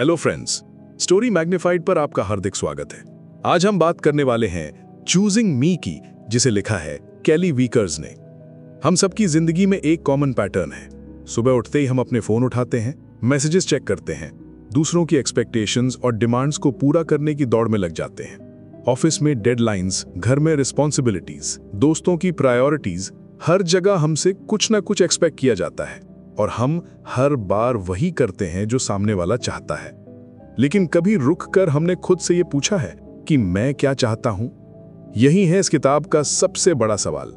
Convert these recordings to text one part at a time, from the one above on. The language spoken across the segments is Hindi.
हेलो फ्रेंड्स, स्टोरी मैग्निफाइड पर आपका हार्दिक स्वागत है। आज हम बात करने वाले हैं चूजिंग मी की, जिसे लिखा है केली वीकर्स ने। हम सबकी जिंदगी में एक कॉमन पैटर्न है। सुबह उठते ही हम अपने फोन उठाते हैं, मैसेजेस चेक करते हैं, दूसरों की एक्सपेक्टेशंस और डिमांड्स को पूरा करने की दौड़ में लग जाते हैं। ऑफिस में डेडलाइंस, घर में रिस्पॉन्सिबिलिटीज, दोस्तों की प्रायोरिटीज, हर जगह हमसे कुछ ना कुछ एक्सपेक्ट किया जाता है और हम हर बार वही करते हैं जो सामने वाला चाहता है। लेकिन कभी रुक कर हमने खुद से ये पूछा है कि मैं क्या चाहता हूं? यही है इस किताब का सबसे बड़ा सवाल।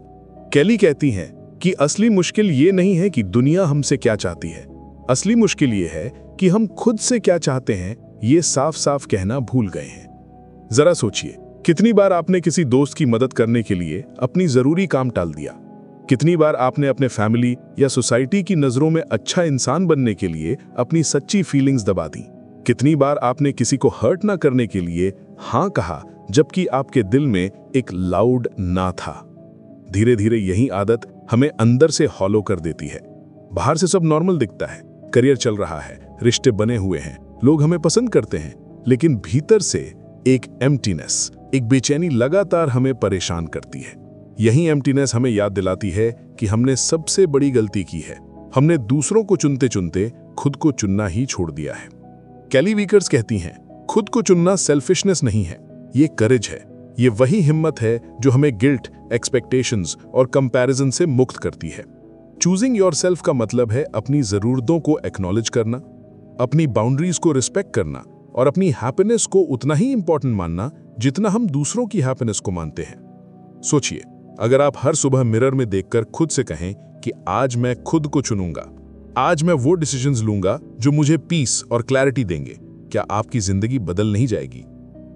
केली कहती हैं कि असली मुश्किल ये नहीं है कि दुनिया हमसे क्या चाहती है, असली मुश्किल ये है कि हम खुद से क्या चाहते हैं ये साफ साफ कहना भूल गए हैं। जरा सोचिए, कितनी बार आपने किसी दोस्त की मदद करने के लिए अपनी जरूरी काम टाल दिया? कितनी बार आपने अपने फैमिली या सोसाइटी की नजरों में अच्छा इंसान बनने के लिए अपनी सच्ची फीलिंग्स दबा दी? कितनी बार आपने किसी को हर्ट ना करने के लिए हाँ कहा जबकि आपके दिल में एक लाउड ना था? धीरे धीरे यही आदत हमें अंदर से हॉलो कर देती है। बाहर से सब नॉर्मल दिखता है, करियर चल रहा है, रिश्ते बने हुए हैं, लोग हमें पसंद करते हैं, लेकिन भीतर से एक एम्प्टीनेस, एक बेचैनी लगातार हमें परेशान करती है। यही एम्प्टीनेस हमें याद दिलाती है कि हमने सबसे बड़ी गलती की है। हमने दूसरों को चुनते चुनते खुद को चुनना ही छोड़ दिया है। केली वीकर्स कहती हैं, खुद को चुनना सेल्फिशनेस नहीं है, ये करेज है। ये वही हिम्मत है जो हमें गिल्ट, एक्सपेक्टेशंस और कंपैरिजन से मुक्त करती है। चूजिंग योरसेल्फ का मतलब है अपनी जरूरतों को एक्नॉलेज करना, अपनी बाउंड्रीज को रिस्पेक्ट करना और अपनी हैप्पीनेस को उतना ही इंपॉर्टेंट मानना जितना हम दूसरों की हैप्पीनेस को मानते हैं। सोचिए, अगर आप हर सुबह मिरर में देखकर खुद से कहें कि आज मैं खुद को चुनूंगा, आज मैं वो डिसीजंस लूंगा जो मुझे पीस और क्लैरिटी देंगे, क्या आपकी जिंदगी बदल नहीं जाएगी?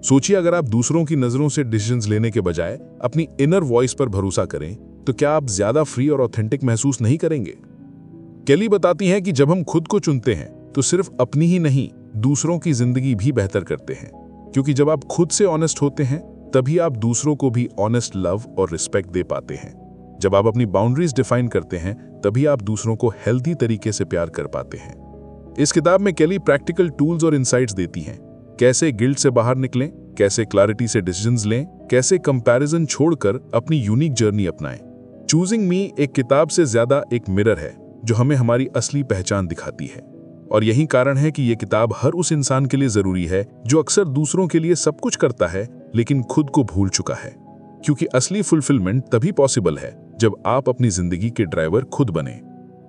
सोचिए, अगर आप दूसरों की नजरों से डिसीजंस लेने के बजाय अपनी इनर वॉइस पर भरोसा करें, तो क्या आप ज्यादा फ्री और ऑथेंटिक महसूस नहीं करेंगे? केली बताती हैं कि जब हम खुद को चुनते हैं तो सिर्फ अपनी ही नहीं, दूसरों की जिंदगी भी बेहतर करते हैं। क्योंकि जब आप खुद से ऑनेस्ट होते हैं तभी आप दूसरों को भी ऑनेस्ट लव और रिस्पेक्ट दे पाते हैं। जब आप अपनी बाउंड्रीज डिफाइन करते हैं तभी आप दूसरों को हेल्दी तरीके से प्यार कर पाते हैं। इस किताब में केली प्रैक्टिकल टूल्स और इंसाइट्स देती हैं, कैसे गिल्ट से बाहर निकलें, कैसे क्लैरिटी से डिसीजंस लें, कैसे कंपैरिजन छोड़कर अपनी यूनिक जर्नी अपनाएं। चूजिंग मी एक किताब से ज्यादा एक मिरर है जो हमें हमारी असली पहचान दिखाती है। और यही कारण है कि यह किताब हर उस इंसान के लिए जरूरी है जो अक्सर दूसरों के लिए सब कुछ करता है लेकिन खुद को भूल चुका है। क्योंकि असली फुलफिलमेंट तभी पॉसिबल है जब आप अपनी जिंदगी के ड्राइवर खुद बने।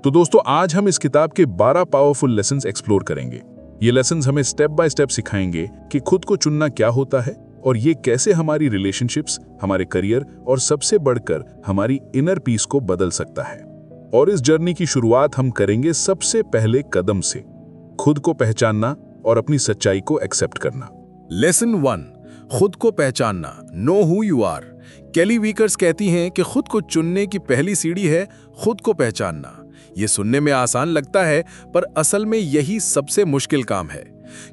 तो दोस्तों, आज हम इस किताब के 12 पावरफुल लेसन्स एक्सप्लोर करेंगे। ये लेसन्स हमें स्टेप बाय स्टेप सिखाएंगे कि खुद को चुनना क्या होता है और ये कैसे हमारी रिलेशनशिप्स, हमारे करियर और सबसे बढ़कर हमारी इनर पीस को बदल सकता है। और इस जर्नी की शुरुआत हम करेंगे सबसे पहले कदम से, खुद को पहचानना और अपनी सच्चाई को एक्सेप्ट करना। लेसन 1, खुद को पहचानना, नो हु यू आर। केली वीकर्स कहती हैं कि खुद को चुनने की पहली सीढ़ी है खुद को पहचानना। ये सुनने में आसान लगता है पर असल में यही सबसे मुश्किल काम है,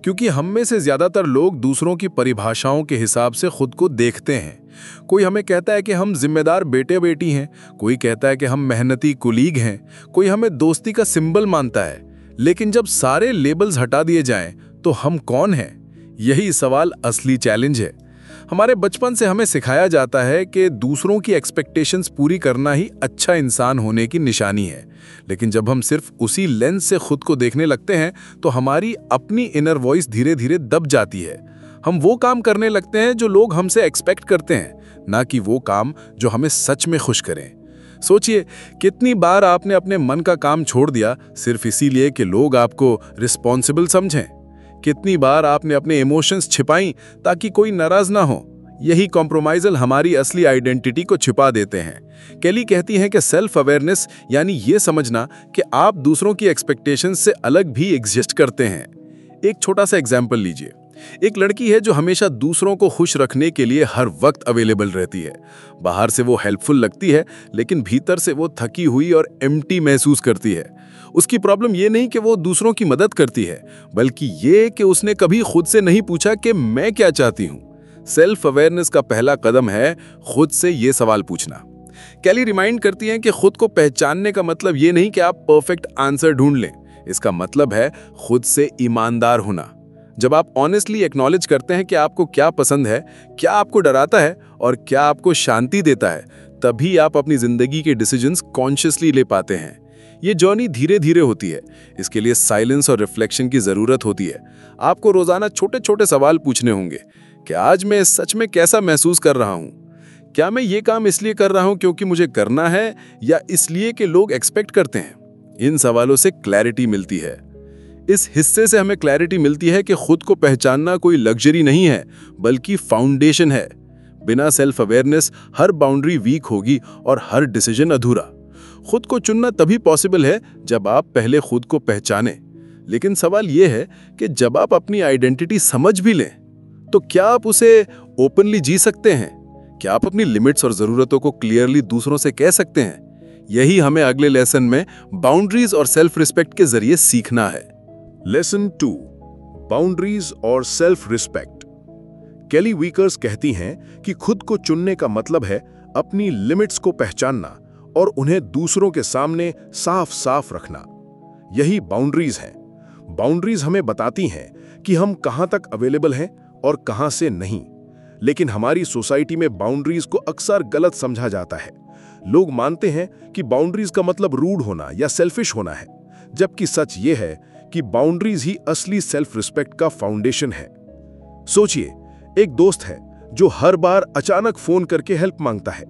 क्योंकि हम में से ज्यादातर लोग दूसरों की परिभाषाओं के हिसाब से खुद को देखते हैं। कोई हमें कहता है कि हम जिम्मेदार बेटे बेटी हैं, कोई कहता है कि हम मेहनती कुलीग हैं, कोई हमें दोस्ती का सिंबल मानता है। लेकिन जब सारे लेबल्स हटा दिए जाएं तो हम कौन हैं? यही सवाल असली चैलेंज है। हमारे बचपन से हमें सिखाया जाता है कि दूसरों की एक्सपेक्टेशंस पूरी करना ही अच्छा इंसान होने की निशानी है। लेकिन जब हम सिर्फ उसी लेंस से खुद को देखने लगते हैं तो हमारी अपनी इनर वॉइस धीरे धीरे दब जाती है। हम वो काम करने लगते हैं जो लोग हमसे एक्सपेक्ट करते हैं, ना कि वो काम जो हमें सच में खुश करें। सोचिए, कितनी बार आपने अपने मन का काम छोड़ दिया सिर्फ इसीलिए कि लोग आपको रिस्पॉन्सिबल समझें? कितनी बार आपने अपने इमोशंस छिपाई ताकि कोई नाराज ना हो? यही कॉम्प्रोमाइजल हमारी असली आइडेंटिटी को छिपा देते हैं। केली कहती हैं कि सेल्फ अवेयरनेस यानी ये समझना कि आप दूसरों की एक्सपेक्टेशंस से अलग भी एग्जिस्ट करते हैं। एक छोटा सा एग्जाम्पल लीजिए। एक लड़की है जो हमेशा दूसरों को खुश रखने के लिए हर वक्त अवेलेबल रहती है। बाहर से वो हेल्पफुल लगती है लेकिन भीतर से वो थकी हुई और एम्प्टी महसूस करती है। उसकी प्रॉब्लम ये नहीं कि वो दूसरों की मदद करती है, बल्कि ये कि उसने कभी खुद से नहीं पूछा कि मैं क्या चाहती हूँ। सेल्फ अवेयरनेस का पहला कदम है खुद से ये सवाल पूछना। केली रिमाइंड करती हैं कि खुद को पहचानने का मतलब ये नहीं कि आप परफेक्ट आंसर ढूंढ लें। इसका मतलब है खुद से ईमानदार होना। जब आप ऑनेस्टली एक्नॉलेज करते हैं कि आपको क्या पसंद है, क्या आपको डराता है और क्या आपको शांति देता है, तभी आप अपनी जिंदगी के डिसीजंस कॉन्शियसली ले पाते हैं। ये जर्नी धीरे धीरे होती है, इसके लिए साइलेंस और रिफ्लेक्शन की जरूरत होती है। आपको रोजाना छोटे छोटे सवाल पूछने होंगे कि आज मैं सच में कैसा महसूस कर रहा हूँ, क्या मैं ये काम इसलिए कर रहा हूँ क्योंकि मुझे करना है या इसलिए कि लोग एक्सपेक्ट करते हैं। इन सवालों से क्लैरिटी मिलती है। इस हिस्से से हमें क्लैरिटी मिलती है कि खुद को पहचानना कोई लग्जरी नहीं है, बल्कि फाउंडेशन है। बिना सेल्फ अवेयरनेस हर बाउंड्री वीक होगी और हर डिसीजन अधूरा। खुद को चुनना तभी पॉसिबल है जब आप पहले खुद को पहचानें। लेकिन सवाल यह है कि जब आप अपनी आइडेंटिटी समझ भी लें, तो क्या आप उसे ओपनली जी सकते हैं? क्या आप अपनी लिमिट्स और ज़रूरतों को क्लियरली दूसरों से कह सकते हैं? यही हमें अगले लेसन में बाउंड्रीज और सेल्फ रिस्पेक्ट के जरिए सीखना है। लेसन 2, बाउंड्रीज और सेल्फ रिस्पेक्ट। केली वीकर्स कहती हैं कि खुद को चुनने का मतलब है अपनी लिमिट्स को पहचानना और उन्हें दूसरों के सामने साफ साफ रखना। यही बाउंड्रीज हैं। बाउंड्रीज हमें बताती हैं कि हम कहां तक अवेलेबल हैं और कहां से नहीं। लेकिन हमारी सोसाइटी में बाउंड्रीज को अक्सर गलत समझा जाता है। लोग मानते हैं कि बाउंड्रीज का मतलब रूड होना या सेल्फिश होना है, जबकि सच ये है कि बाउंड्रीज ही असली सेल्फ रिस्पेक्ट का फाउंडेशन है। सोचिए, एक दोस्त है जो हर बार अचानक फोन करके हेल्प मांगता है।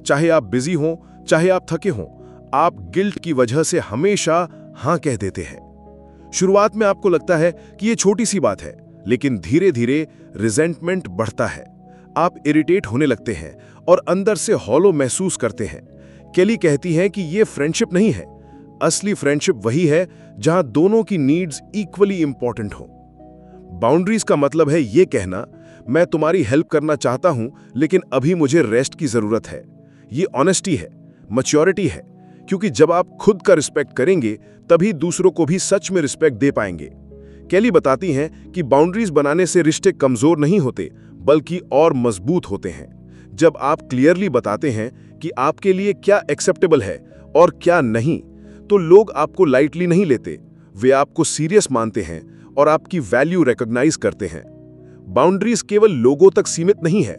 चाहे आप बिजी हों, चाहे आप थके हों, आप गिल्ट की वजह से हमेशा हां कह देते हैं। शुरुआत में आपको लगता है कि ये छोटी सी बात है, लेकिन धीरे धीरे रिजेंटमेंट बढ़ता है। आप इरिटेट होने लगते हैं और अंदर से हॉलो महसूस करते हैं। केली कहती है कि ये फ्रेंडशिप नहीं है। असली फ्रेंडशिप वही है जहां दोनों की नीड्स इक्वली इंपॉर्टेंट हो। बाउंड्रीज का मतलब है ये कहना, मैं तुम्हारी हेल्प करना चाहता हूं, लेकिन अभी मुझे रेस्ट की जरूरत है। ये ऑनेस्टी है, मैच्योरिटी है, क्योंकि जब आप खुद का रिस्पेक्ट करेंगे तभी दूसरों को भी सच में रिस्पेक्ट दे पाएंगे। केली बताती हैं कि बाउंड्रीज बनाने से रिश्ते कमजोर नहीं होते, बल्कि और मजबूत होते हैं। जब आप क्लियरली बताते हैं कि आपके लिए क्या एक्सेप्टेबल है और क्या नहीं, तो लोग आपको लाइटली नहीं लेते, वे आपको सीरियस मानते हैं और आपकी वैल्यू रिकॉग्नाइज करते हैं। बाउंड्रीज केवल लोगों तक सीमित नहीं है,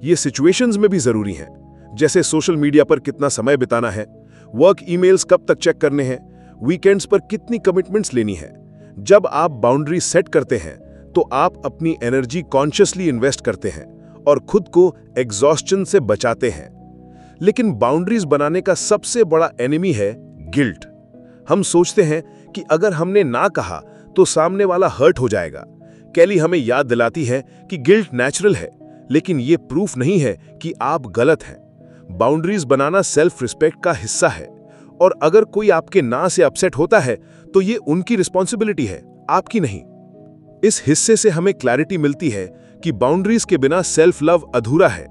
ये सिचुएशंस में भी जरूरी हैं। जैसे सोशल मीडिया पर कितना समय बिताना है, वर्क ईमेल्स कब तक चेक करने हैं, वीकेंड्स पर कितनी कमिटमेंट्स लेनी है। जब आप बाउंड्री सेट करते हैं तो आप अपनी एनर्जी कॉन्शियसली इन्वेस्ट करते हैं और खुद को एग्जॉस्शन से बचाते हैं। लेकिन बाउंड्रीज बनाने का सबसे बड़ा एनिमी है गिल्ट। हम सोचते हैं कि अगर हमने ना कहा तो सामने वाला हर्ट हो जाएगा। केली हमें याद दिलाती है कि गिल्ट नेचुरल है, लेकिन ये प्रूफ नहीं है कि आप गलत हैं। बाउंड्रीज बनाना सेल्फ रिस्पेक्ट का हिस्सा है, और अगर कोई आपके ना से अपसेट होता है तो ये उनकी रिस्पॉन्सिबिलिटी है, आपकी नहीं। इस हिस्से से हमें क्लैरिटी मिलती है कि बाउंड्रीज के बिना सेल्फ लव अधूरा है।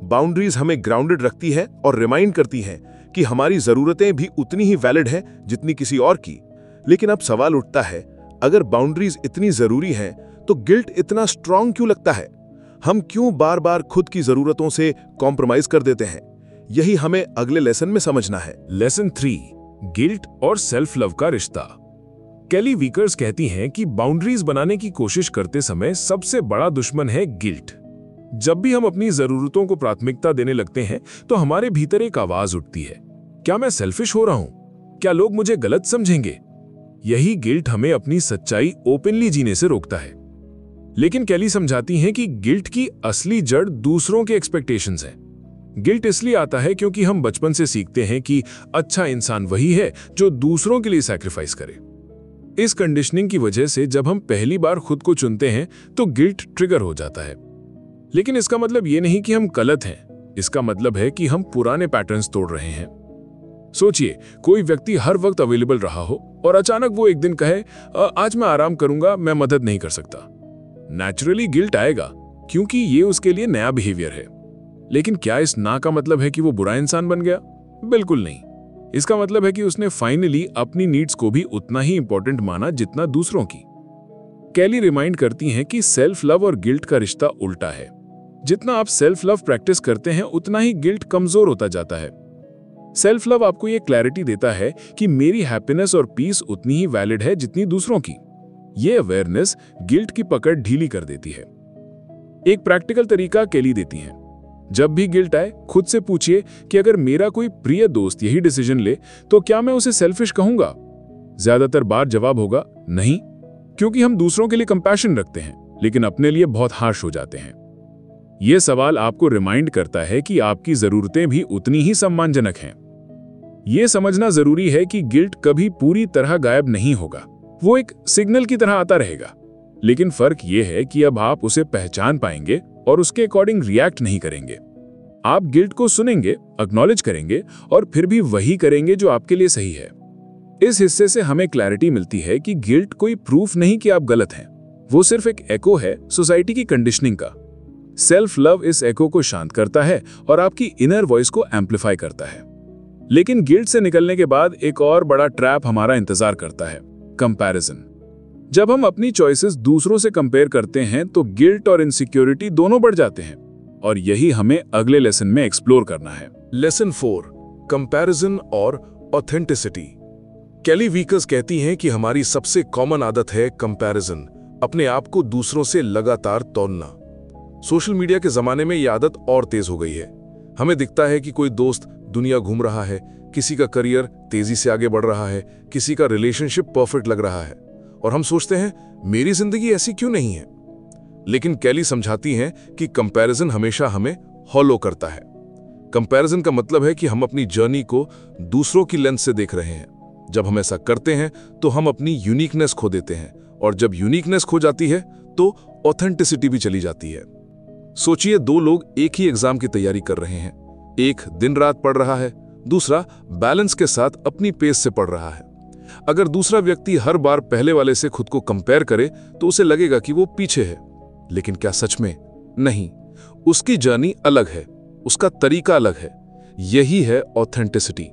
बाउंड्रीज हमें ग्राउंडेड रखती है और रिमाइंड करती हैं कि हमारी जरूरतें भी उतनी ही वैलिड हैं जितनी किसी और की। लेकिन अब सवाल उठता है, अगर बाउंड्रीज इतनी जरूरी हैं तो गिल्ट इतना स्ट्रांग क्यों लगता है? हम क्यों बार बार खुद की जरूरतों से कॉम्प्रोमाइज कर देते हैं? यही हमें अगले लेसन में समझना है। लेसन 3, गिल्ट और सेल्फ लव का रिश्ता। केली वीकर्स कहती हैं कि बाउंड्रीज बनाने की कोशिश करते समय सबसे बड़ा दुश्मन है गिल्ट। जब भी हम अपनी जरूरतों को प्राथमिकता देने लगते हैं तो हमारे भीतर एक आवाज उठती है, क्या मैं सेल्फिश हो रहा हूं? क्या लोग मुझे गलत समझेंगे? यही गिल्ट हमें अपनी सच्चाई ओपनली जीने से रोकता है। लेकिन केली समझाती हैं कि गिल्ट की असली जड़ दूसरों के एक्सपेक्टेशंस हैं। गिल्ट इसलिए आता है क्योंकि हम बचपन से सीखते हैं कि अच्छा इंसान वही है जो दूसरों के लिए सैक्रिफाइस करे। इस कंडीशनिंग की वजह से जब हम पहली बार खुद को चुनते हैं तो गिल्ट ट्रिगर हो जाता है। लेकिन इसका मतलब ये नहीं कि हम गलत हैं, इसका मतलब है कि हम पुराने पैटर्न्स तोड़ रहे हैं। सोचिए, कोई व्यक्ति हर वक्त अवेलेबल रहा हो और अचानक वो एक दिन कहे, आज मैं आराम करूंगा, मैं मदद नहीं कर सकता। नेचुरली गिल्ट आएगा क्योंकि ये उसके लिए नया बिहेवियर है। लेकिन क्या इस ना का मतलब है कि वो बुरा इंसान बन गया? बिल्कुल नहीं। इसका मतलब है कि उसने फाइनली अपनी नीड्स को भी उतना ही इंपॉर्टेंट माना जितना दूसरों की। केली रिमाइंड करती हैं कि सेल्फ लव और गिल्ट का रिश्ता उल्टा है। जितना आप सेल्फ लव प्रैक्टिस करते हैं उतना ही गिल्ट कमजोर होता जाता है। सेल्फ लव आपको ये क्लैरिटी देता है कि मेरी हैप्पीनेस और पीस उतनी ही वैलिड है जितनी दूसरों की। ये अवेयरनेस गिल्ट की पकड़ ढीली कर देती है। एक प्रैक्टिकल तरीका केली देती हैं। जब भी गिल्ट आए, खुद से पूछिए कि अगर मेरा कोई प्रिय दोस्त यही डिसीजन ले तो क्या मैं उसे सेल्फिश कहूंगा? ज्यादातर बार जवाब होगा नहीं, क्योंकि हम दूसरों के लिए कंपैशन रखते हैं लेकिन अपने लिए बहुत हार्श हो जाते हैं। यह सवाल आपको रिमाइंड करता है कि आपकी जरूरतें भी उतनी ही सम्मानजनक हैं। यह समझना जरूरी है कि गिल्ट कभी पूरी तरह गायब नहीं होगा, वो एक सिग्नल की तरह आता रहेगा। लेकिन फर्क यह है कि अब आप उसे पहचान पाएंगे और उसके अकॉर्डिंग रिएक्ट नहीं करेंगे। आप गिल्ट को सुनेंगे, एक्नॉलेज करेंगे और फिर भी वही करेंगे जो आपके लिए सही है। इस हिस्से से हमें क्लैरिटी मिलती है कि गिल्ट कोई प्रूफ नहीं कि आप गलत हैं, वो सिर्फ एक एको है सोसाइटी की कंडीशनिंग का। सेल्फ लव इस एको को शांत करता है और आपकी इनर वॉइस को एम्पलीफाई करता है। लेकिन गिल्ट से निकलने के बाद एक और बड़ा ट्रैप हमारा इंतजार करता है, कंपैरिजन। जब हम अपनी चॉइसेस दूसरों से कंपेयर करते हैं तो गिल्ट और इनसिक्योरिटी दोनों बढ़ जाते हैं, और यही हमें अगले लेसन में एक्सप्लोर करना है। लेसन 4, कंपैरिजन और ऑथेंटिसिटी। केली वीकर्स कहती हैं कि हमारी सबसे कॉमन आदत है कंपैरिजन, अपने आप को दूसरों से लगातार तौलना। सोशल मीडिया के जमाने में यह आदत और तेज हो गई है। हमें दिखता है कि कोई दोस्त दुनिया घूम रहा है, किसी का करियर तेजी से आगे बढ़ रहा है, किसी का रिलेशनशिप परफेक्ट लग रहा है, और हम सोचते हैं मेरी जिंदगी ऐसी क्यों नहीं है। लेकिन केली समझाती हैं कि कंपैरिजन हमेशा हमें हॉलो करता है। कंपैरिजन का मतलब है कि हम अपनी जर्नी को दूसरों की लेंस से देख रहे हैं। जब हम ऐसा करते हैं तो हम अपनी यूनिकनेस खो देते हैं, और जब यूनिकनेस खो जाती है तो ऑथेंटिसिटी भी चली जाती है। सोचिए, दो लोग एक ही एग्जाम की तैयारी कर रहे हैं। एक दिन रात पढ़ रहा है, दूसरा बैलेंस के साथ अपनी पेस से पढ़ रहा है। अगर दूसरा व्यक्ति हर बार पहले वाले से खुद को कंपेयर करे तो उसे लगेगा कि वो पीछे है, लेकिन क्या सच में? नहीं, उसकी जर्नी अलग है, उसका तरीका अलग है। यही है ऑथेंटिसिटी,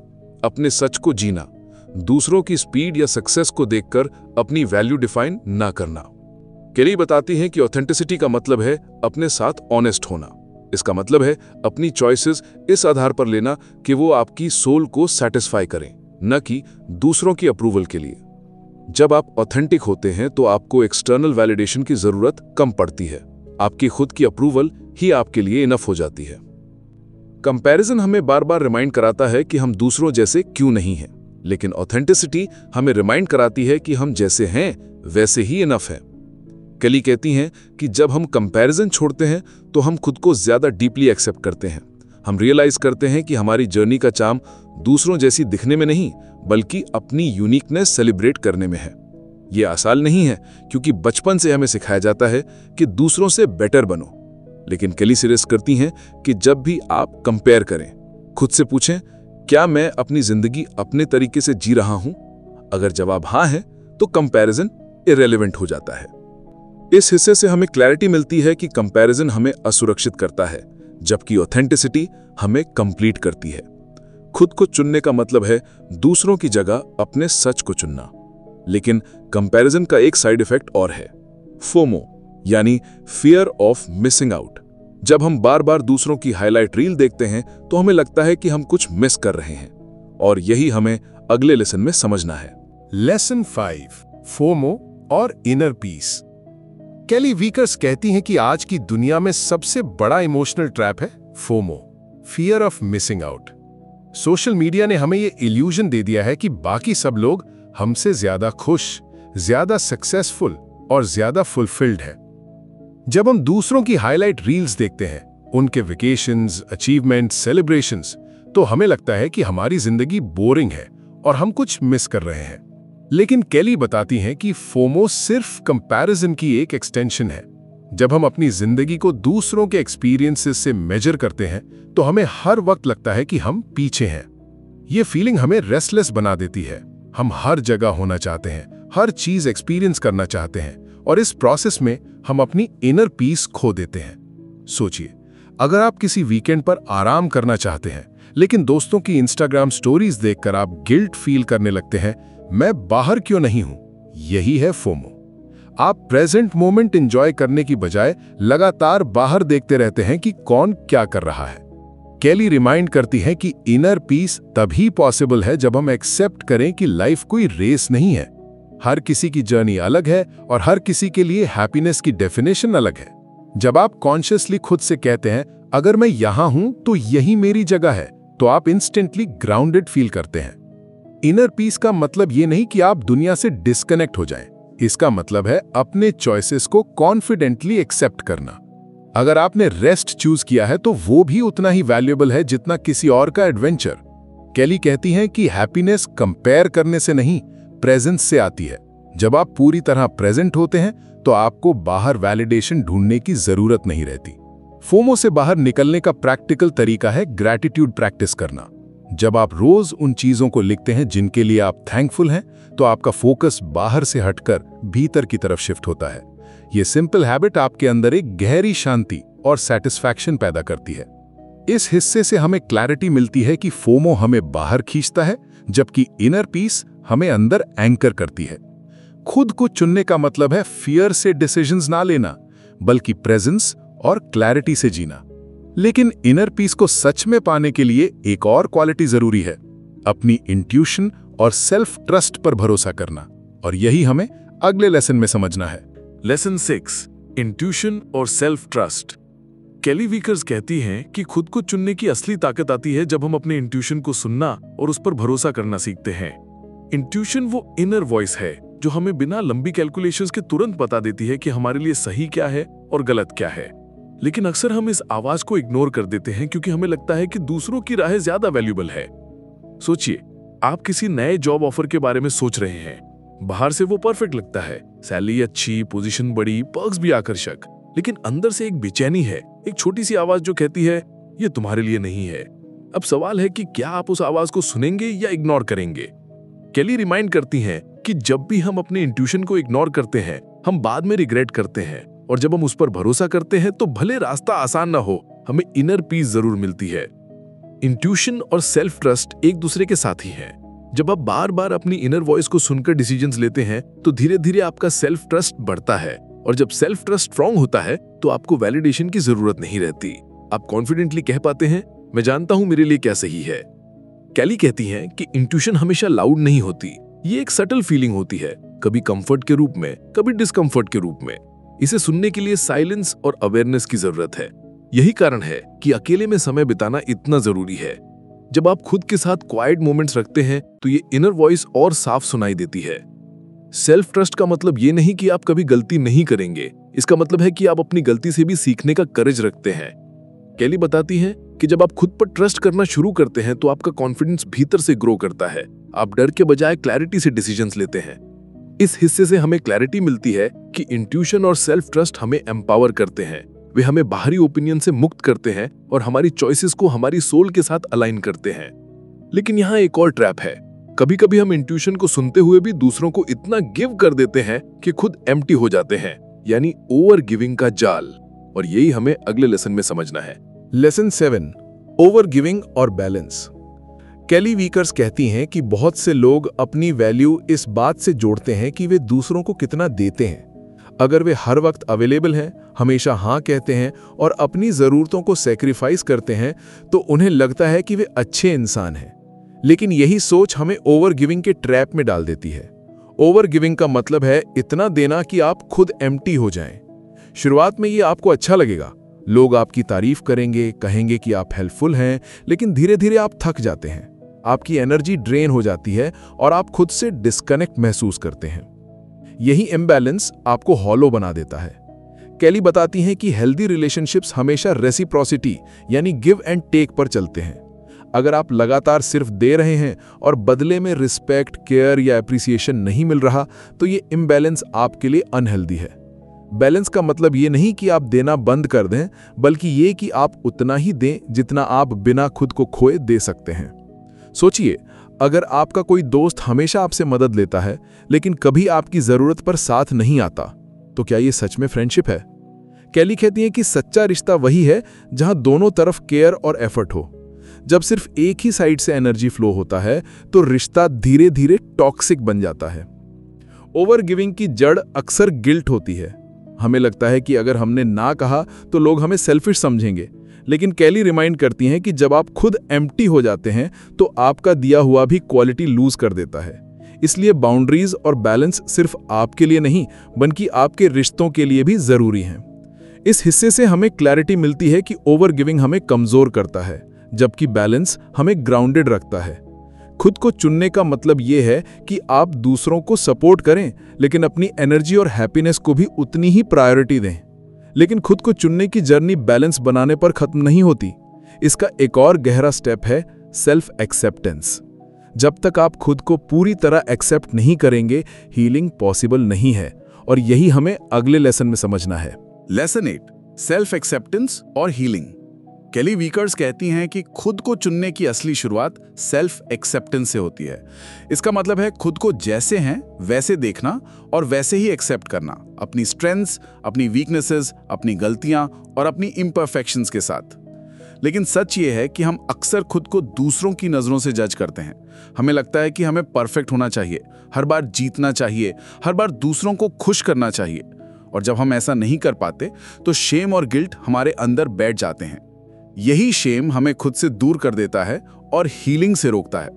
अपने सच को जीना, दूसरों की स्पीड या सक्सेस को देखकर अपनी वैल्यू डिफाइन ना करना। केली बताती हैं कि ऑथेंटिसिटी का मतलब है अपने साथ ऑनेस्ट होना। इसका मतलब है अपनी चॉइसेस इस आधार पर लेना कि वो आपकी सोल को सेटिस्फाई करें, न कि दूसरों की अप्रूवल के लिए। जब आप ऑथेंटिक होते हैं तो आपको एक्सटर्नल वैलिडेशन की जरूरत कम पड़ती है। आपकी खुद की अप्रूवल ही आपके लिए इनफ हो जाती है। कंपैरिजन हमें बार बार रिमाइंड कराता है कि हम दूसरों जैसे क्यों नहीं हैं, लेकिन ऑथेंटिसिटी हमें रिमाइंड कराती है कि हम जैसे हैं वैसे ही इनफ है। केली कहती हैं कि जब हम कंपैरिजन छोड़ते हैं तो हम खुद को ज्यादा डीपली एक्सेप्ट करते हैं। हम रियलाइज करते हैं कि हमारी जर्नी का चार्म दूसरों जैसी दिखने में नहीं, बल्कि अपनी यूनिकनेस सेलिब्रेट करने में है। यह आसान नहीं है, क्योंकि बचपन से हमें सिखाया जाता है कि दूसरों से बेटर बनो। लेकिन केली सजेस्ट करती हैं कि जब भी आप कंपेयर करें, खुद से पूछें, क्या मैं अपनी जिंदगी अपने तरीके से जी रहा हूं? अगर जवाब हाँ है तो कंपैरिजन इररिलेवेंट हो जाता है। इस हिस्से से हमें क्लैरिटी मिलती है कि कंपैरिजन हमें असुरक्षित करता है, जबकि ऑथेंटिसिटी हमें कंप्लीट करती है। खुद को चुनने का मतलब है दूसरों की जगह अपने सच को चुनना। लेकिन कंपैरिजन का एक साइड इफेक्ट और है, फोमो, यानी फियर ऑफ मिसिंग आउट। जब हम बार बार दूसरों की हाईलाइट रील देखते हैं तो हमें लगता है कि हम कुछ मिस कर रहे हैं, और यही हमें अगले लेसन में समझना है। लेसन 5, फोमो और इनर पीस। केली वीकर्स कहती हैं कि आज की दुनिया में सबसे बड़ा इमोशनल ट्रैप है FOMO, fear of missing out. Social media ने हमें ये इल्यूजन दे दिया है कि बाकी सब लोग हमसे ज्यादा खुश, ज्यादा सक्सेसफुल और ज्यादा फुलफिल्ड है। जब हम दूसरों की हाईलाइट रील्स देखते हैं, उनके वेकेशंस, अचीवमेंट्स, सेलिब्रेशंस, तो हमें लगता है कि हमारी जिंदगी बोरिंग है और हम कुछ मिस कर रहे हैं। लेकिन केली बताती हैं कि फोमो सिर्फ कंपैरिजन की एक एक्सटेंशन है। जब हम अपनी जिंदगी को दूसरों के एक्सपीरियंसेस से मेजर करते हैं तो हमें हर वक्त लगता है कि हम पीछे हैं। ये फीलिंग हमें रेस्टलेस बना देती है। हम हर जगह होना चाहते हैं, हर चीज एक्सपीरियंस करना चाहते हैं, और इस प्रोसेस में हम अपनी इनर पीस खो देते हैं। सोचिए, अगर आप किसी वीकेंड पर आराम करना चाहते हैं, लेकिन दोस्तों की इंस्टाग्राम स्टोरीज देखकर आप गिल्ट फील करने लगते हैं, मैं बाहर क्यों नहीं हूं? यही है फोमो। आप प्रेजेंट मोमेंट एंजॉय करने की बजाय लगातार बाहर देखते रहते हैं कि कौन क्या कर रहा है। केली रिमाइंड करती है कि इनर पीस तभी पॉसिबल है जब हम एक्सेप्ट करें कि लाइफ कोई रेस नहीं है। हर किसी की जर्नी अलग है और हर किसी के लिए हैप्पीनेस की डेफिनेशन अलग है। जब आप कॉन्शियसली खुद से कहते हैं अगर मैं यहां हूं तो यही मेरी जगह है, तो आप इंस्टेंटली ग्राउंडेड फील करते हैं। इनर पीस का मतलब ये नहीं कि आप दुनिया से डिस्कनेक्ट हो जाएं। इसका मतलब है अपने चॉइसेस को कॉन्फिडेंटली एक्सेप्ट करना। अगर आपने रेस्ट चूज किया है तो वो भी उतना ही वैल्यूएबल है जितना किसी और का एडवेंचर। केली कहती हैं कि हैप्पीनेस कंपेयर करने से नहीं, प्रेजेंस से आती है। जब आप पूरी तरह प्रेजेंट होते हैं तो आपको बाहर वैलिडेशन ढूंढने की जरूरत नहीं रहती। फोमो से बाहर निकलने का प्रैक्टिकल तरीका है ग्रैटिट्यूड प्रैक्टिस करना। जब आप रोज उन चीजों को लिखते हैं जिनके लिए आप थैंकफुल हैं, तो आपका फोकस बाहर से हटकर भीतर की तरफ शिफ्ट होता है। ये सिंपल हैबिट आपके अंदर एक गहरी शांति और सेटिस्फैक्शन पैदा करती है। इस हिस्से से हमें क्लैरिटी मिलती है कि फोमो हमें बाहर खींचता है, जबकि इनर पीस हमें अंदर एंकर करती है। खुद को चुनने का मतलब है फियर से डिसीजंस ना लेना, बल्कि प्रेजेंस और क्लैरिटी से जीना। लेकिन इनर पीस को सच में पाने के लिए एक और क्वालिटी जरूरी है, अपनी इंट्यूशन और सेल्फ ट्रस्ट पर भरोसा करना। और यही हमें अगले लेसन में समझना है। लेसन 6, इंट्यूशन और सेल्फ ट्रस्ट। केली वीकर्स कहती हैं कि खुद को चुनने की असली ताकत आती है जब हम अपने इंट्यूशन को सुनना और उस पर भरोसा करना सीखते हैं। इंट्यूशन वो इनर वॉइस है जो हमें बिना लंबी कैलकुलेशंस के तुरंत बता देती है कि हमारे लिए सही क्या है और गलत क्या है। लेकिन अक्सर हम इस आवाज को इग्नोर कर देते हैं क्योंकि हमें लगता है कि दूसरों की राय ज्यादा वैल्यूएबल है। सोचिए, आप किसी नए जॉब ऑफर के बारे में सोच रहे हैं। बाहर से वो परफेक्ट लगता है, सैलरी अच्छी, पोजीशन बड़ी, पर्क्स भी आकर्षक, लेकिन अंदर से एक बेचैनी है, एक छोटी सी आवाज जो कहती है ये तुम्हारे लिए नहीं है। अब सवाल है कि क्या आप उस आवाज को सुनेंगे या इग्नोर करेंगे। केली रिमाइंड करती हैं कि जब भी हम अपने इंट्यूशन को इग्नोर करते हैं, हम बाद में रिग्रेट करते हैं, और जब हम उस पर भरोसा करते हैं तो भले रास्ता आसान ना हो, हमें इनर पीस जरूर मिलती है। इंट्यूशन और सेल्फ ट्रस्ट एक दूसरे के साथी हैं। जब आप बार बार अपनी इनर वॉइस को सुनकर डिसीजंस लेते हैं तो धीरे धीरे आपका सेल्फ ट्रस्ट बढ़ता है, और जब सेल्फ ट्रस्ट स्ट्रांग होता है तो आपको वैलिडेशन की जरूरत नहीं रहती। आप कॉन्फिडेंटली कह पाते हैं मैं जानता हूं मेरे लिए क्या सही है। केली कहती हैं कि इंट्यूशन हमेशा लाउड नहीं होती, ये एक सटल फीलिंग होती है, कभी कंफर्ट के रूप में, कभी डिस्कंफर्ट के रूप में। इसे सुनने के लिए साइलेंस और अवेयरनेस की जरूरत है। यही कारण है कि अकेले में समय बिताना इतना जरूरी है। जब आप खुद के साथ क्वाइट मोमेंट्स रखते हैं तो ये इनर वॉइस और साफ सुनाई देती है। सेल्फ ट्रस्ट का मतलब ये नहीं कि आप कभी गलती नहीं करेंगे, इसका मतलब है कि आप अपनी गलती से भी सीखने का करेज रखते हैं। केली बताती हैं कि जब आप खुद पर ट्रस्ट करना शुरू करते हैं तो आपका कॉन्फिडेंस भीतर से ग्रो करता है। आप डर के बजाय क्लैरिटी से डिसीजंस लेते हैं। इस हिस्से से हमें क्लैरिटी मिलती है कि इंट्यूशन और सेल्फ ट्रस्ट हमें एम्पावर करते हैं। वे हमें बाहरी ओपिनियन से मुक्त करते हैं और हमारी चॉइसेस को हमारी सोल के साथ अलाइन करते हैं। लेकिन यहाँ एक और ट्रैप है। कभी कभी हम इंट्यूशन को सुनते हुए भी दूसरों को इतना गिव कर देते हैं कि खुद एम्प्टी हो जाते हैं, यानी ओवर गिविंग का जाल। और यही हमें अगले लेसन में समझना है। लेसन 7, ओवर गिविंग और बैलेंस। केली वीकर्स कहती हैं कि बहुत से लोग अपनी वैल्यू इस बात से जोड़ते हैं कि वे दूसरों को कितना देते हैं। अगर वे हर वक्त अवेलेबल हैं, हमेशा हाँ कहते हैं और अपनी ज़रूरतों को सैक्रिफाइस करते हैं, तो उन्हें लगता है कि वे अच्छे इंसान हैं। लेकिन यही सोच हमें ओवर गिविंग के ट्रैप में डाल देती है। ओवर गिविंग का मतलब है इतना देना कि आप खुद एम्प्टी हो जाएं। शुरुआत में ये आपको अच्छा लगेगा, लोग आपकी तारीफ करेंगे, कहेंगे कि आप हेल्पफुल हैं, लेकिन धीरे धीरे आप थक जाते हैं, आपकी एनर्जी ड्रेन हो जाती है और आप खुद से डिस्कनेक्ट महसूस करते हैं। यही इम्बैलेंस आपको हॉलो बना देता है। केली बताती हैं कि हेल्दी रिलेशनशिप्स हमेशा रेसिप्रोसिटी यानी गिव एंड टेक पर चलते हैं। अगर आप लगातार सिर्फ दे रहे हैं और बदले में रिस्पेक्ट, केयर या एप्रिसिएशन नहीं मिल रहा, तो ये इम्बैलेंस आपके लिए अनहेल्दी है। बैलेंस का मतलब ये नहीं कि आप देना बंद कर दें, बल्कि ये कि आप उतना ही दें जितना आप बिना खुद को खोए दे सकते हैं। सोचिए, अगर आपका कोई दोस्त हमेशा आपसे मदद लेता है लेकिन कभी आपकी जरूरत पर साथ नहीं आता, तो क्या ये सच में फ्रेंडशिप है? केली कहती है कि सच्चा रिश्ता वही है जहां दोनों तरफ केयर और एफर्ट हो। जब सिर्फ एक ही साइड से एनर्जी फ्लो होता है तो रिश्ता धीरे धीरे टॉक्सिक बन जाता है। ओवर गिविंग की जड़ अक्सर गिल्ट होती है। हमें लगता है कि अगर हमने ना कहा तो लोग हमें सेल्फिश समझेंगे, लेकिन केली रिमाइंड करती हैं कि जब आप खुद एम्प्टी हो जाते हैं तो आपका दिया हुआ भी क्वालिटी लूज कर देता है। इसलिए बाउंड्रीज और बैलेंस सिर्फ आपके लिए नहीं बल्कि आपके रिश्तों के लिए भी जरूरी हैं। इस हिस्से से हमें क्लैरिटी मिलती है कि ओवर गिविंग हमें कमजोर करता है, जबकि बैलेंस हमें ग्राउंडेड रखता है। खुद को चुनने का मतलब ये है कि आप दूसरों को सपोर्ट करें, लेकिन अपनी एनर्जी और हैप्पीनेस को भी उतनी ही प्रायोरिटी दें। लेकिन खुद को चुनने की जर्नी बैलेंस बनाने पर खत्म नहीं होती। इसका एक और गहरा स्टेप है सेल्फ एक्सेप्टेंस। जब तक आप खुद को पूरी तरह एक्सेप्ट नहीं करेंगे, हीलिंग पॉसिबल नहीं है, और यही हमें अगले लेसन में समझना है। लेसन 8, सेल्फ एक्सेप्टेंस और हीलिंग। केली वीकर्स कहती हैं कि खुद को चुनने की असली शुरुआत सेल्फ एक्सेप्टेंस से होती है। इसका मतलब है खुद को जैसे हैं वैसे देखना और वैसे ही एक्सेप्ट करना, अपनी स्ट्रेंथ्स, अपनी वीकनेसेस, अपनी गलतियां और अपनी इम्परफेक्शंस के साथ। लेकिन सच ये है कि हम अक्सर खुद को दूसरों की नज़रों से जज करते हैं। हमें लगता है कि हमें परफेक्ट होना चाहिए, हर बार जीतना चाहिए, हर बार दूसरों को खुश करना चाहिए। और जब हम ऐसा नहीं कर पाते तो शेम और गिल्ट हमारे अंदर बैठ जाते हैं। यही शेम हमें खुद से दूर कर देता है और हीलिंग से रोकता है।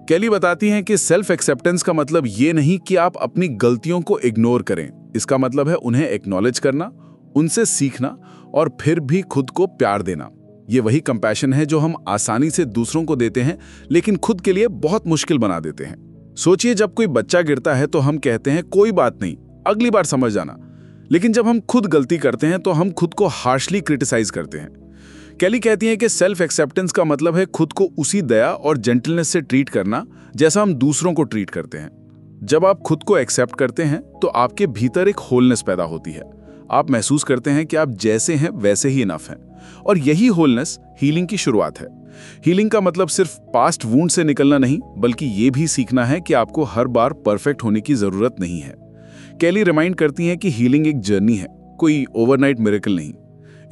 केली बताती हैं कि सेल्फ एक्सेप्टेंस का मतलब ये नहीं कि आप अपनी गलतियों को इग्नोर करें। इसका मतलब है उन्हें एक्नॉलेज करना, उनसे सीखना और फिर भी खुद को प्यार देना। ये वही कंपैशन है जो हम आसानी से दूसरों को देते हैं, लेकिन खुद के लिए बहुत मुश्किल बना देते हैं। सोचिए, जब कोई बच्चा गिरता है तो हम कहते हैं कोई बात नहीं, अगली बार समझ जाना। लेकिन जब हम खुद गलती करते हैं तो हम खुद को हार्शली क्रिटिसाइज करते हैं। केली कहती हैं कि सेल्फ एक्सेप्टेंस का मतलब है खुद को उसी दया और जेंटलनेस से ट्रीट करना जैसा हम दूसरों को ट्रीट करते हैं। जब आप खुद को एक्सेप्ट करते हैं तो आपके भीतर एक होलनेस पैदा होती है। आप महसूस करते हैं कि आप जैसे हैं वैसे ही इनफ हैं, और यही होलनेस हीलिंग की शुरुआत है। हीलिंग का मतलब सिर्फ पास्ट वुंड से निकलना नहीं, बल्कि ये भी सीखना है कि आपको हर बार परफेक्ट होने की जरूरत नहीं है। केली रिमाइंड करती हैं कि हीलिंग एक जर्नी है, कोई ओवरनाइट मिरेकल नहीं।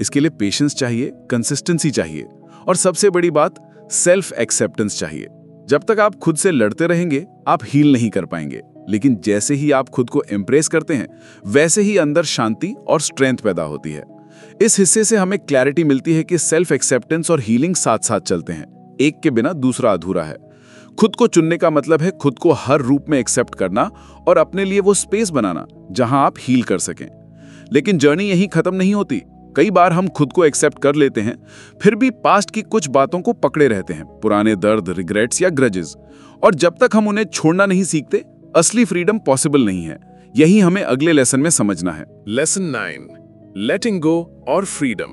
इसके लिए पेशेंस चाहिए, कंसिस्टेंसी चाहिए और सबसे बड़ी बात सेल्फ एक्सेप्टेंस चाहिए। जब तक आप खुद से लड़ते रहेंगे आप हील नहीं कर पाएंगे, लेकिन जैसे ही आप खुद को एम्प्रेस करते हैं वैसे ही अंदर शांति और स्ट्रेंथ पैदा होती है। इस हिस्से से हमें क्लैरिटी मिलती है कि सेल्फ एक्सेप्टेंस और हीलिंग साथ साथ चलते हैं, एक के बिना दूसरा अधूरा है। खुद को चुनने का मतलब है खुद को हर रूप में एक्सेप्ट करना और अपने लिए वो स्पेस बनाना जहां आप हील कर सकें। लेकिन जर्नी यहीं खत्म नहीं होती। कई बार हम खुद को एक्सेप्ट कर लेते हैं, फिर भी पास्ट की कुछ बातों को पकड़े रहते हैं, पुराने दर्द, रिग्रेट्स या ग्रजेस, और जब तक हम उन्हें छोड़ना नहीं सीखते असली फ्रीडम पॉसिबल नहीं है। यही हमें अगले लेसन में समझना है। लेसन 9, लेटिंग गो और फ्रीडम।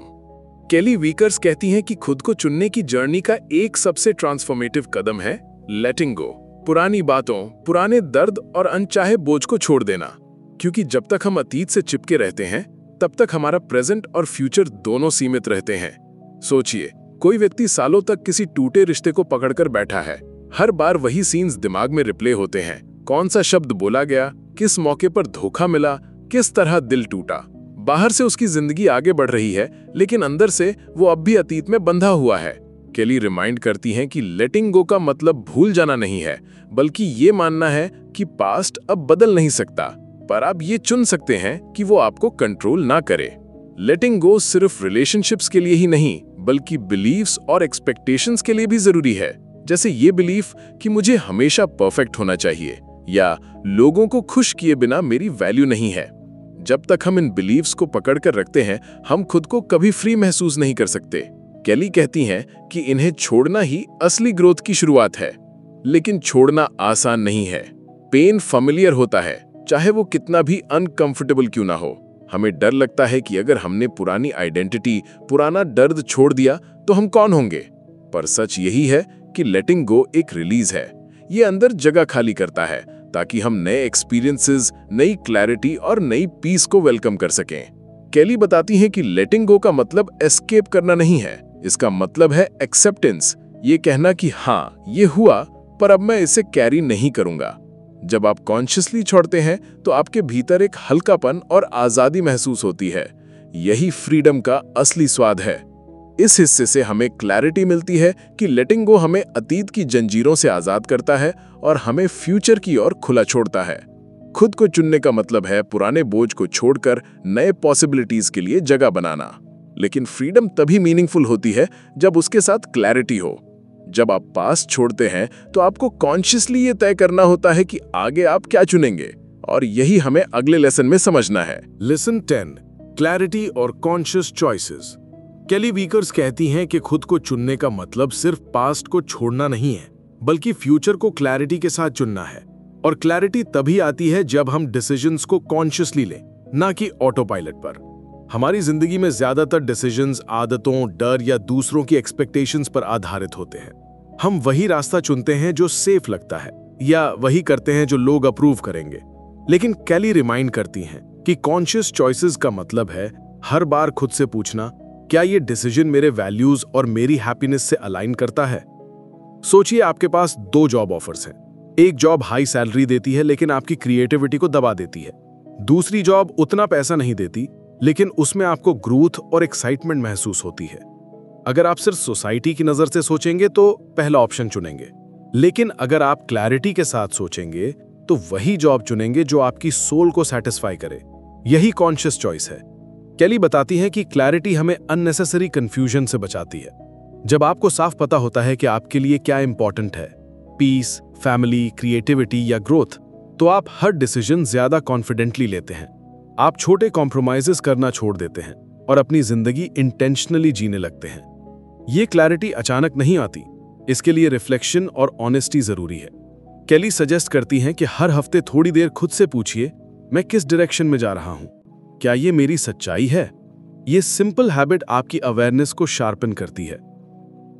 केली वीकर्स कहती हैं कि खुद को चुनने की जर्नी का एक सबसे ट्रांसफॉर्मेटिव कदम है लेटिंग गो। पुरानी बातों, पुराने दर्द और अनचाहे बोझ को छोड़ देना, क्योंकि जब तक हम अतीत से चिपके रहते हैं तब तक हमारा प्रेजेंट और फ्यूचर दोनों सीमित रहते हैं। सोचिए, कोई व्यक्ति सालों तक किसी टूटे रिश्ते को पकड़कर बैठा है। हर बार वही सीन्स दिमाग में रिप्ले होते हैं। कौन सा शब्द बोला गया, किस मौके पर धोखा मिला, किस तरह दिल टूटा। बाहर से उसकी जिंदगी आगे बढ़ रही है, लेकिन अंदर से वो अब भी अतीत में बंधा हुआ है। केली रिमाइंड करती हैं कि लेटिंग गो का मतलब भूल जाना नहीं है, बल्कि ये मानना है कि पास्ट अब बदल नहीं सकता, पर आप ये चुन सकते हैं कि वो आपको कंट्रोल ना करे। लेटिंग गो सिर्फ रिलेशनशिप्स के लिए ही नहीं, बल्कि बिलीव्स और एक्सपेक्टेशंस के लिए भी जरूरी है। जैसे ये बिलीफ कि मुझे हमेशा परफेक्ट होना चाहिए, या लोगों को खुश किए बिना मेरी वैल्यू नहीं है। जब तक हम इन बिलीव्स को पकड़ कर रखते हैं, हम खुद को कभी फ्री महसूस नहीं कर सकते। केली कहती हैं कि इन्हें छोड़ना ही असली ग्रोथ की शुरुआत है। लेकिन छोड़ना आसान नहीं है। पेन फैमिलियर होता है, चाहे वो कितना भी अनकंफर्टेबल क्यों ना हो। हमें डर लगता है कि अगर हमने पुरानी आइडेंटिटी, पुराना दर्द छोड़ दिया तो हम कौन होंगे। पर सच यही है कि लेटिंग गो एक रिलीज है। ये अंदर जगह खाली करता है ताकि हम नए एक्सपीरियंसेस, नई क्लैरिटी और नई पीस को वेलकम कर सकें। केली बताती हैं कि लेटिंग गो का मतलब एस्केप करना नहीं है, इसका मतलब है एक्सेप्टेंस। ये कहना कि हाँ, ये हुआ, पर अब मैं इसे कैरी नहीं करूंगा। जब आप कॉन्शियसली छोड़ते हैं तो आपके भीतर एक हल्कापन और आजादी महसूस होती है। यही फ्रीडम का असली स्वाद है। इस हिस्से से हमें क्लैरिटी मिलती है कि लेटिंग गो हमें अतीत की जंजीरों से आजाद करता है और हमें फ्यूचर की ओर खुला छोड़ता है। खुद को चुनने का मतलब है पुराने बोझ को छोड़कर नए पॉसिबिलिटीज के लिए जगह बनाना। लेकिन फ्रीडम तभी मीनिंगफुल होती है जब उसके साथ क्लैरिटी हो। जब आप पास्ट छोड़ते हैं तो आपको कॉन्शियसली ये तय करना होता है कि आगे आप क्या चुनेंगे, और यही हमें अगले लेसन में समझना है। लेसन 10, क्लैरिटी और कॉन्शियस चॉइसेस। केली वीकर्स कहती हैं कि खुद को चुनने का मतलब सिर्फ पास्ट को छोड़ना नहीं है, बल्कि फ्यूचर को क्लैरिटी के साथ चुनना है। और क्लैरिटी तभी आती है जब हम डिसीजंस को कॉन्शियसली लें, ना कि ऑटो पायलट पर। हमारी जिंदगी में ज्यादातर डिसीजंस आदतों, डर या दूसरों की एक्सपेक्टेशंस पर आधारित होते हैं। हम वही रास्ता चुनते हैं जो सेफ लगता है, या वही करते हैं जो लोग अप्रूव करेंगे। लेकिन केली रिमाइंड करती हैं कि कॉन्शियस चॉइसेस का मतलब है हर बार खुद से पूछना, क्या ये डिसीजन मेरे वैल्यूज और मेरी हैप्पीनेस से अलाइन करता है? सोचिए, आपके पास 2 जॉब ऑफर्स हैं। एक जॉब हाई सैलरी देती है लेकिन आपकी क्रिएटिविटी को दबा देती है। दूसरी जॉब उतना पैसा नहीं देती लेकिन उसमें आपको ग्रोथ और एक्साइटमेंट महसूस होती है। अगर आप सिर्फ सोसाइटी की नजर से सोचेंगे तो पहला ऑप्शन चुनेंगे, लेकिन अगर आप क्लैरिटी के साथ सोचेंगे तो वही जॉब चुनेंगे जो आपकी सोल को सेटिस्फाई करे। यही कॉन्शियस चॉइस है। केली बताती है कि क्लैरिटी हमें अननेसेसरी कंफ्यूजन से बचाती है। जब आपको साफ पता होता है कि आपके लिए क्या इंपॉर्टेंट है, पीस, फैमिली, क्रिएटिविटी या ग्रोथ, तो आप हर डिसीजन ज्यादा कॉन्फिडेंटली लेते हैं। आप छोटे कॉम्प्रोमाइजेस करना छोड़ देते हैं और अपनी जिंदगी इंटेंशनली जीने लगते हैं। ये क्लैरिटी अचानक नहीं आती, इसके लिए रिफ्लेक्शन और ऑनेस्टी जरूरी है। केली सजेस्ट करती हैं कि हर हफ्ते थोड़ी देर खुद से पूछिए, मैं किस डायरेक्शन में जा रहा हूं? क्या ये मेरी सच्चाई है? ये सिंपल हैबिट आपकी अवेयरनेस को शार्पन करती है।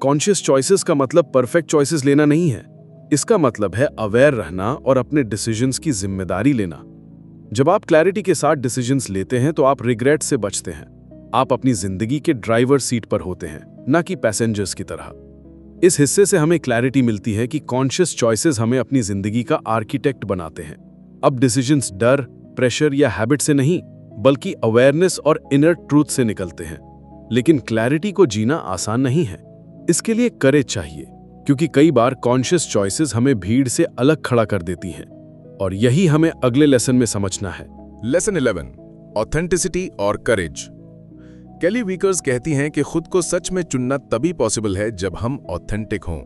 कॉन्शियस चॉइसेस का मतलब परफेक्ट चॉइसेस लेना नहीं है। इसका मतलब है अवेयर रहना और अपने डिसीजंस की जिम्मेदारी लेना। जब आप क्लैरिटी के साथ डिसीजंस लेते हैं तो आप रिग्रेट से बचते हैं। आप अपनी जिंदगी के ड्राइवर सीट पर होते हैं, ना कि पैसेंजर्स की तरह। इस हिस्से से हमें क्लैरिटी मिलती है कि कॉन्शियस चॉइसेस हमें अपनी जिंदगी का आर्किटेक्ट बनाते हैं। अब डिसीजंस डर, प्रेशर या हैबिट से नहीं, बल्कि अवेयरनेस और इनर ट्रूथ से निकलते हैं। लेकिन क्लैरिटी को जीना आसान नहीं है। इसके लिए करेज चाहिए, क्योंकि कई बार कॉन्शियस चॉइसेस हमें भीड़ से अलग खड़ा कर देती हैं, और यही हमें अगले लेसन में समझना है। लेसन 11, ऑथेंटिसिटी और करेज। केली वीकर्स कहती हैं कि खुद को सच में चुनना तभी पॉसिबल है जब हम ऑथेंटिक हों।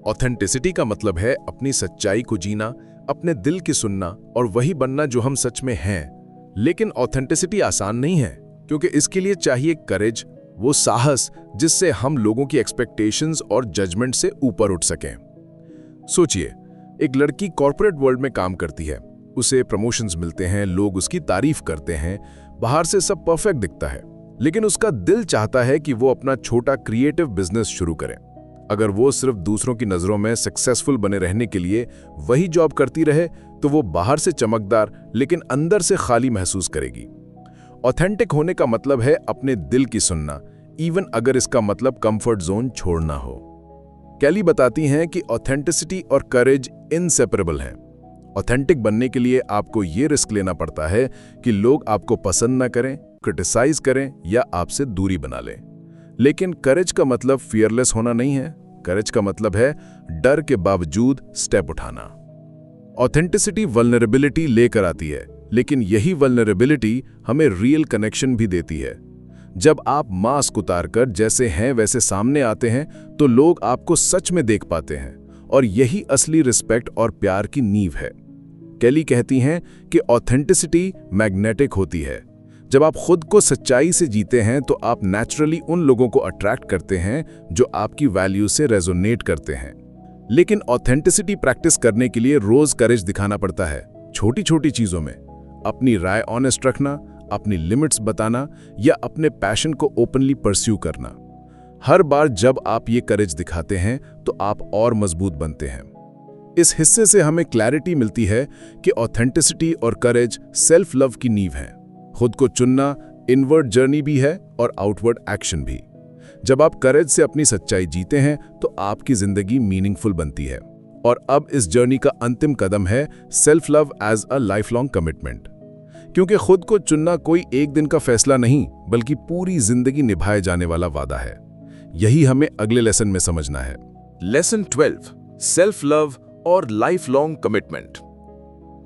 ऑथेंटिसिटी का मतलब है अपनी सच्चाई को जीना, अपने दिल की सुनना और वही बनना जो हम सच में हैं। लेकिन ऑथेंटिसिटी आसान नहीं है, क्योंकि इसके लिए चाहिए करेज, वो साहस जिससे हम लोगों की एक्सपेक्टेशंस और जजमेंट से ऊपर उठ सकें। सोचिए, एक लड़की कॉर्पोरेट वर्ल्ड में काम करती है, उसे प्रमोशंस मिलते हैं, लोग उसकी तारीफ करते हैं, बाहर से सब परफेक्ट दिखता है, लेकिन उसका दिल चाहता है कि वो अपना छोटा क्रिएटिव बिजनेस शुरू करे। अगर वो सिर्फ दूसरों की नज़रों में सक्सेसफुल बने रहने के लिए वही जॉब करती रहे तो वो बाहर से चमकदार लेकिन अंदर से खाली महसूस करेगी। ऑथेंटिक होने का मतलब है अपने दिल की सुनना, इवन अगर इसका मतलब कंफर्ट जोन छोड़ना हो। केली बताती हैं कि ऑथेंटिसिटी और करेज इनसेपरेबल हैं। ऑथेंटिक बनने के लिए आपको ये रिस्क लेना पड़ता है कि लोग आपको पसंद ना करें, क्रिटिसाइज करें या आपसे दूरी बना लें। लेकिन करेज का मतलब फियरलेस होना नहीं है। करेज का मतलब है डर के बावजूद स्टेप उठाना। ऑथेंटिसिटी वल्नरेबिलिटी लेकर आती है, लेकिन यही वल्नरेबिलिटी हमें रियल कनेक्शन भी देती है। जब आप मास्क उतारकर जैसे हैं वैसे सामने आते हैं तो लोग आपको सच में देख पाते हैं, और यही असली रिस्पेक्ट और प्यार की नींव है। केली कहती हैं कि ऑथेंटिसिटी मैग्नेटिक होती है। जब आप खुद को सच्चाई से जीते हैं तो आप नेचुरली उन लोगों को अट्रैक्ट करते हैं जो आपकी वैल्यू से रेजोनेट करते हैं। लेकिन ऑथेंटिसिटी प्रैक्टिस करने के लिए रोज करेज दिखाना पड़ता है, छोटी छोटी चीजों में। अपनी राय ऑनेस्ट रखना, अपनी लिमिट्स बताना या अपने पैशन को ओपनली परस्यू करना। हर बार जब आप ये करेज दिखाते हैं तो आप और मजबूत बनते हैं। इस हिस्से से हमें क्लैरिटी मिलती है कि ऑथेंटिसिटी और करेज सेल्फ लव की नींव है। खुद को चुनना इनवर्ड जर्नी भी है और आउटवर्ड एक्शन भी। जब आप करेज से अपनी सच्चाई जीते हैं तो आपकी जिंदगी मीनिंगफुल बनती है। और अब इस जर्नी का अंतिम कदम है self love as a life long commitment. क्योंकि खुद को चुनना कोई एक दिन का फैसला नहीं, बल्कि पूरी जिंदगी निभाए जाने वाला वादा है। यही हमें अगले लेसन में समझना है। लेसन 12, सेल्फ लव और लाइफ लॉन्ग कमिटमेंट।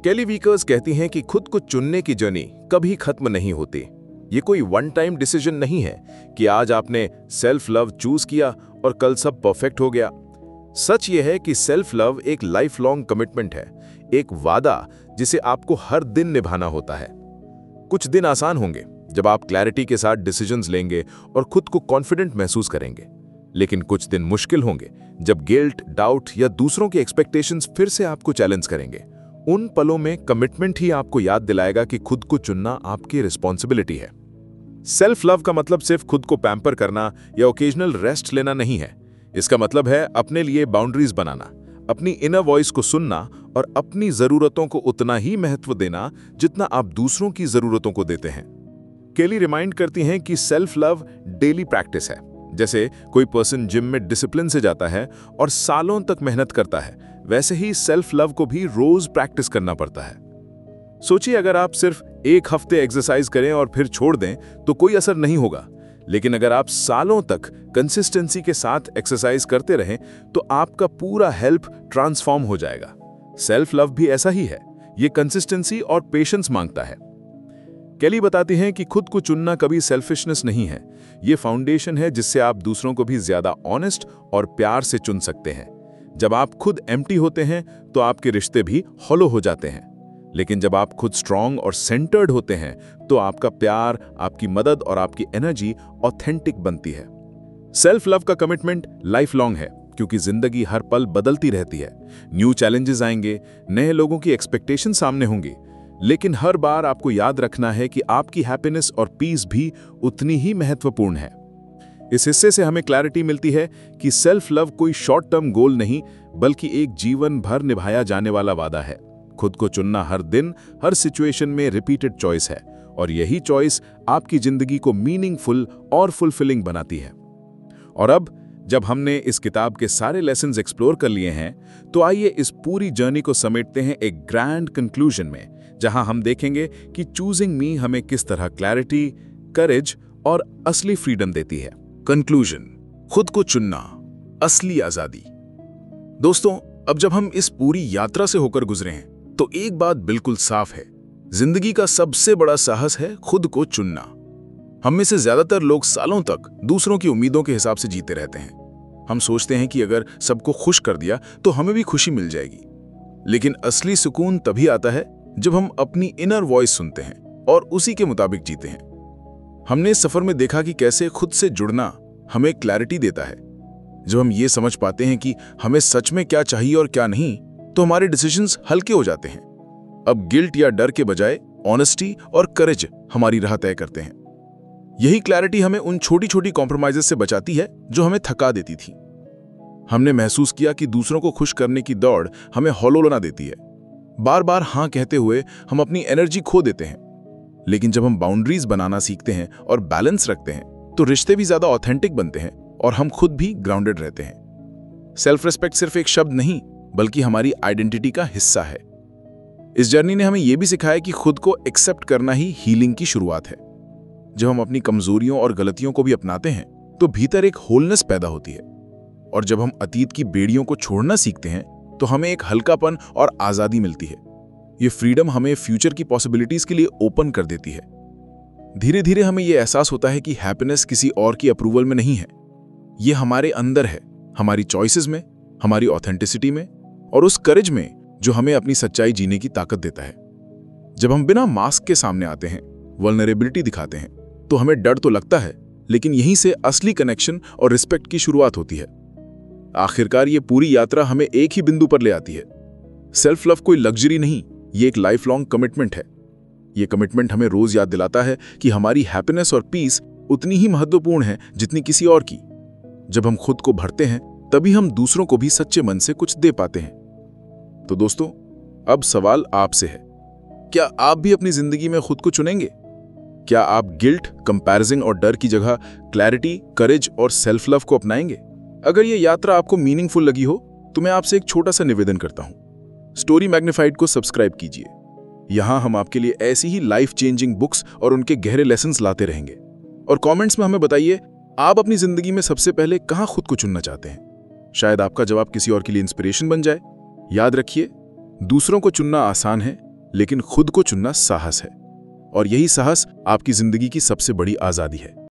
केली वीकर्स कहती हैं कि खुद को चुनने की जर्नी कभी खत्म नहीं होती। ये कोई वन टाइम डिसीजन नहीं है कि आज आपने सेल्फ लव चूज किया और कल सब परफेक्ट हो गया। सच यह है कि सेल्फ लव एक लाइफ लॉन्ग कमिटमेंट है, एक वादा जिसे आपको हर दिन निभाना होता है। कुछ दिन आसान होंगे जब आप क्लैरिटी के साथ डिसीजंस लेंगे और खुद को कॉन्फिडेंट महसूस करेंगे, लेकिन कुछ दिन मुश्किल होंगे जब गिल्ट, डाउट या दूसरों के एक्सपेक्टेशंस फिर से आपको चैलेंज करेंगे। उन पलों में कमिटमेंट ही आपको याद दिलाएगा कि खुद को चुनना आपकी रिस्पॉन्सिबिलिटी है। सेल्फ लव का मतलब सिर्फ खुद को पैम्पर करना या ओकेजनल रेस्ट लेना नहीं है। इसका मतलब है अपने लिए बाउंड्रीज बनाना, अपनी इनर वॉइस को सुनना और अपनी जरूरतों को उतना ही महत्व देना जितना आप दूसरों की जरूरतों को देते हैं। केली रिमाइंड करती हैं कि सेल्फ लव डेली प्रैक्टिस है। जैसे कोई पर्सन जिम में डिसिप्लिन से जाता है और सालों तक मेहनत करता है, वैसे ही सेल्फ लव को भी रोज प्रैक्टिस करना पड़ता है। सोचिए, अगर आप सिर्फ एक हफ्ते एक्सरसाइज करें और फिर छोड़ दें तो कोई असर नहीं होगा, लेकिन अगर आप सालों तक कंसिस्टेंसी के साथ एक्सरसाइज करते रहें तो आपका पूरा हेल्थ ट्रांसफॉर्म हो जाएगा। सेल्फ लव भी ऐसा ही है, ये कंसिस्टेंसी और पेशेंस मांगता है। केली बताती हैं कि खुद को चुनना कभी सेल्फिशनेस नहीं है, ये फाउंडेशन है जिससे आप दूसरों को भी ज्यादा ऑनेस्ट और प्यार से चुन सकते हैं। जब आप खुद एम्प्टी होते हैं तो आपके रिश्ते भी हॉलो हो जाते हैं, लेकिन जब आप खुद स्ट्रांग और सेंटर्ड होते हैं तो आपका प्यार, आपकी मदद और आपकी एनर्जी ऑथेंटिक बनती है। सेल्फ लव का कमिटमेंट लाइफ लॉन्ग है, क्योंकि जिंदगी हर पल बदलती रहती है। न्यू चैलेंजेस आएंगे, नए लोगों की एक्सपेक्टेशन सामने होंगी, लेकिन हर बार आपको याद रखना है कि आपकी हैप्पीनेस और पीस भी उतनी ही महत्वपूर्ण है। इस हिस्से से हमें क्लैरिटी मिलती है कि सेल्फ लव कोई शॉर्ट टर्म गोल नहीं, बल्कि एक जीवन भर निभाया जाने वाला वादा है। खुद को चुनना हर दिन, हर सिचुएशन में रिपीटेड चॉइस है, और यही चॉइस आपकी जिंदगी को मीनिंगफुल और फुलफिलिंग बनाती है। और अब जब हमने इस किताब के सारे लेसन्स एक्सप्लोर कर लिए हैं, तो आइए इस पूरी जर्नी को समेटते हैं एक ग्रैंड कंक्लूजन में, जहां हम देखेंगे कि चूजिंग मी हमें किस तरह क्लैरिटी, करेज और असली फ्रीडम देती है। कंक्लूजन, खुद को चुनना, असली आजादी। दोस्तों, अब जब हम इस पूरी यात्रा से होकर गुजरे हैं तो एक बात बिल्कुल साफ है, जिंदगी का सबसे बड़ा साहस है खुद को चुनना। हम में से ज्यादातर लोग सालों तक दूसरों की उम्मीदों के हिसाब से जीते रहते हैं। हम सोचते हैं कि अगर सबको खुश कर दिया तो हमें भी खुशी मिल जाएगी, लेकिन असली सुकून तभी आता है जब हम अपनी इनर वॉइस सुनते हैं और उसी के मुताबिक जीते हैं। हमने इस सफर में देखा कि कैसे खुद से जुड़ना हमें क्लैरिटी देता है। जब हम ये समझ पाते हैं कि हमें सच में क्या चाहिए और क्या नहीं, तो हमारे डिसीजंस हल्के हो जाते हैं। अब गिल्ट या डर के बजाय ऑनेस्टी और करेज हमारी राह तय करते हैं। यही क्लैरिटी हमें उन छोटी छोटी कॉम्प्रोमाइजेस से बचाती है जो हमें थका देती थी। हमने महसूस किया कि दूसरों को खुश करने की दौड़ हमें हॉलो बना देती है। बार बार हाँ कहते हुए हम अपनी एनर्जी खो देते हैं, लेकिन जब हम बाउंड्रीज बनाना सीखते हैं और बैलेंस रखते हैं तो रिश्ते भी ज्यादा ऑथेंटिक बनते हैं और हम खुद भी ग्राउंडेड रहते हैं। सेल्फ रिस्पेक्ट सिर्फ एक शब्द नहीं, बल्कि हमारी आइडेंटिटी का हिस्सा है। इस जर्नी ने हमें यह भी सिखाया कि खुद को एक्सेप्ट करना ही हीलिंग की शुरुआत है। जब हम अपनी कमजोरियों और गलतियों को भी अपनाते हैं तो भीतर एक होलनेस पैदा होती है, और जब हम अतीत की बेड़ियों को छोड़ना सीखते हैं तो हमें एक हल्कापन और आजादी मिलती है। ये फ्रीडम हमें फ्यूचर की पॉसिबिलिटीज के लिए ओपन कर देती है। धीरे धीरे हमें यह एहसास होता है कि हैप्पीनेस किसी और की अप्रूवल में नहीं है, ये हमारे अंदर है, हमारी चॉइसेस में, हमारी ऑथेंटिसिटी में और उस करेज में जो हमें अपनी सच्चाई जीने की ताकत देता है। जब हम बिना मास्क के सामने आते हैं, वल्नरेबिलिटी दिखाते हैं, तो हमें डर तो लगता है, लेकिन यहीं से असली कनेक्शन और रिस्पेक्ट की शुरुआत होती है। आखिरकार ये पूरी यात्रा हमें एक ही बिंदु पर ले आती है। सेल्फ लव कोई लग्जरी नहीं, ये एक लाइफ लॉन्ग कमिटमेंट है। ये कमिटमेंट हमें रोज याद दिलाता है कि हमारी हैप्पीनेस और पीस उतनी ही महत्वपूर्ण है जितनी किसी और की। जब हम खुद को भरते हैं तभी हम दूसरों को भी सच्चे मन से कुछ दे पाते हैं। तो दोस्तों, अब सवाल आपसे है, क्या आप भी अपनी जिंदगी में खुद को चुनेंगे? क्या आप गिल्ट, कंपैरिजन और डर की जगह क्लैरिटी, करेज और सेल्फ लव को अपनाएंगे? अगर ये यात्रा आपको मीनिंगफुल लगी हो तो मैं आपसे एक छोटा सा निवेदन करता हूं, स्टोरी मैग्नीफाइड को सब्सक्राइब कीजिए। यहां हम आपके लिए ऐसी ही लाइफ चेंजिंग बुक्स और उनके गहरे लेसन्स लाते रहेंगे। और कमेंट्स में हमें बताइए, आप अपनी जिंदगी में सबसे पहले कहां खुद को चुनना चाहते हैं? शायद आपका जवाब किसी और के लिए इंस्पिरेशन बन जाए। याद रखिए, दूसरों को चुनना आसान है, लेकिन खुद को चुनना साहस है, और यही साहस आपकी जिंदगी की सबसे बड़ी आजादी है।